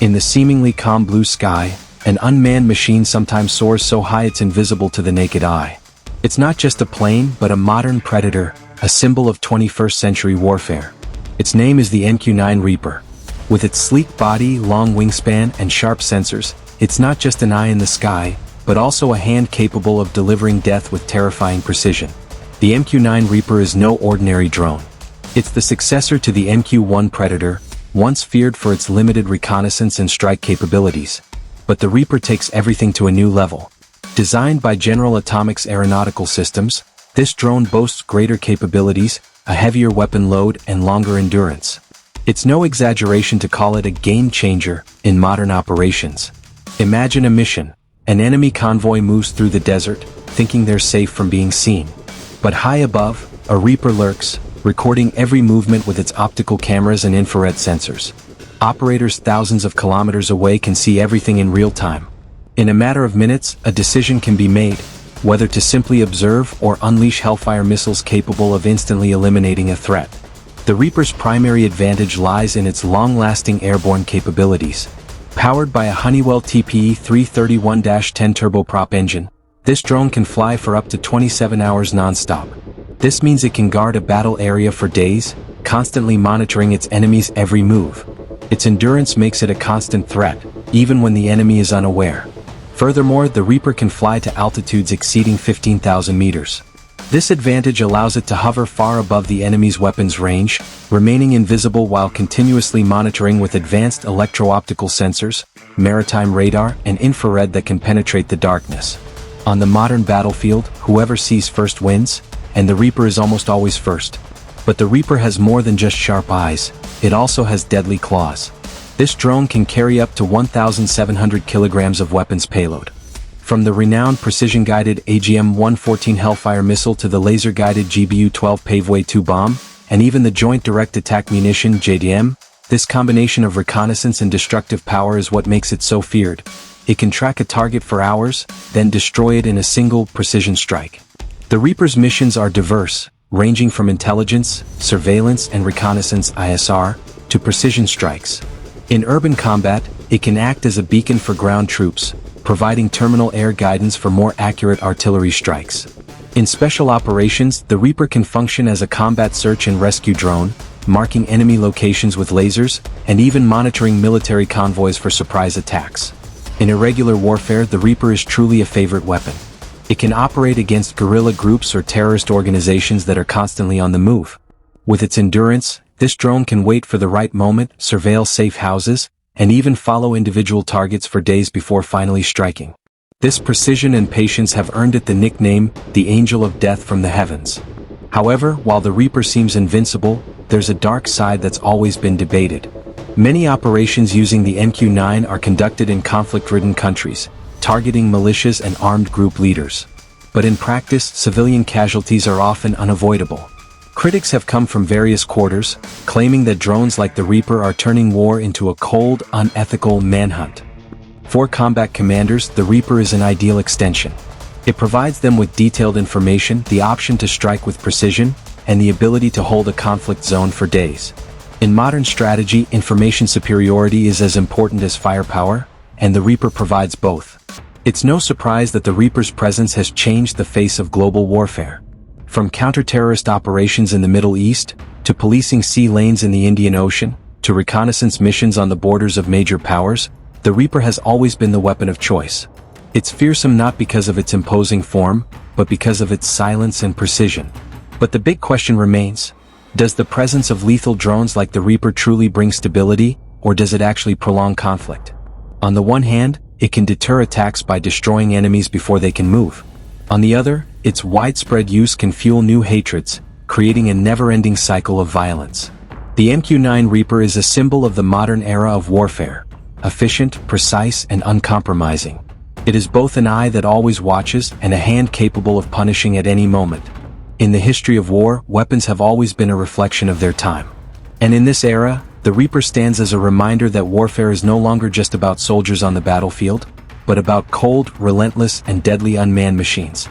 In the seemingly calm blue sky, an unmanned machine sometimes soars so high it's invisible to the naked eye. It's not just a plane but a modern predator, a symbol of 21st century warfare. Its name is the MQ-9 Reaper. With its sleek body, long wingspan, and sharp sensors, it's not just an eye in the sky, but also a hand capable of delivering death with terrifying precision. The MQ-9 Reaper is no ordinary drone. It's the successor to the MQ-1 Predator, once feared for its limited reconnaissance and strike capabilities. But the Reaper takes everything to a new level. Designed by General Atomics Aeronautical Systems, this drone boasts greater capabilities, a heavier weapon load, and longer endurance. It's no exaggeration to call it a game-changer in modern operations. Imagine a mission. An enemy convoy moves through the desert, thinking they're safe from being seen. But high above, a Reaper lurks, recording every movement with its optical cameras and infrared sensors. Operators thousands of kilometers away can see everything in real time. In a matter of minutes, a decision can be made, whether to simply observe or unleash Hellfire missiles capable of instantly eliminating a threat. The Reaper's primary advantage lies in its long-lasting airborne capabilities. Powered by a Honeywell TPE 331-10 turboprop engine, this drone can fly for up to 27 hours non-stop. This means it can guard a battle area for days, constantly monitoring its enemy's every move. Its endurance makes it a constant threat, even when the enemy is unaware. Furthermore, the Reaper can fly to altitudes exceeding 15,000 meters. This advantage allows it to hover far above the enemy's weapons range, remaining invisible while continuously monitoring with advanced electro-optical sensors, maritime radar, and infrared that can penetrate the darkness. On the modern battlefield, whoever sees first wins, and the Reaper is almost always first. But the Reaper has more than just sharp eyes, it also has deadly claws. This drone can carry up to 1,700 kilograms of weapons payload. From the renowned precision-guided AGM-114 Hellfire missile to the laser-guided GBU-12 Paveway-2 bomb, and even the Joint Direct Attack Munition JDM, this combination of reconnaissance and destructive power is what makes it so feared. It can track a target for hours, then destroy it in a single precision strike. The Reaper's missions are diverse, ranging from intelligence, surveillance, and reconnaissance (ISR) to precision strikes. In urban combat, it can act as a beacon for ground troops, providing terminal air guidance for more accurate artillery strikes. In special operations, the Reaper can function as a combat search and rescue drone, marking enemy locations with lasers, and even monitoring military convoys for surprise attacks. In irregular warfare, the Reaper is truly a favorite weapon. It can operate against guerrilla groups or terrorist organizations that are constantly on the move. With its endurance, this drone can wait for the right moment, surveil safe houses, and even follow individual targets for days before finally striking. This precision and patience have earned it the nickname, the Angel of Death from the Heavens. However, while the Reaper seems invincible, there's a dark side that's always been debated. Many operations using the MQ-9 are conducted in conflict-ridden countries, targeting militias and armed group leaders. But in practice, civilian casualties are often unavoidable. Critics have come from various quarters, claiming that drones like the Reaper are turning war into a cold, unethical manhunt. For combat commanders, the Reaper is an ideal extension. It provides them with detailed information, the option to strike with precision, and the ability to hold a conflict zone for days. In modern strategy, information superiority is as important as firepower, and the Reaper provides both. It's no surprise that the Reaper's presence has changed the face of global warfare. From counter-terrorist operations in the Middle East, to policing sea lanes in the Indian Ocean, to reconnaissance missions on the borders of major powers, the Reaper has always been the weapon of choice. It's fearsome not because of its imposing form, but because of its silence and precision. But the big question remains, does the presence of lethal drones like the Reaper truly bring stability, or does it actually prolong conflict? On the one hand, it can deter attacks by destroying enemies before they can move. On the other, its widespread use can fuel new hatreds, creating a never-ending cycle of violence. The MQ-9 Reaper is a symbol of the modern era of warfare, efficient, precise, and uncompromising. It is both an eye that always watches and a hand capable of punishing at any moment. In the history of war, weapons have always been a reflection of their time. And in this era, the Reaper stands as a reminder that warfare is no longer just about soldiers on the battlefield, but about cold, relentless, and deadly unmanned machines.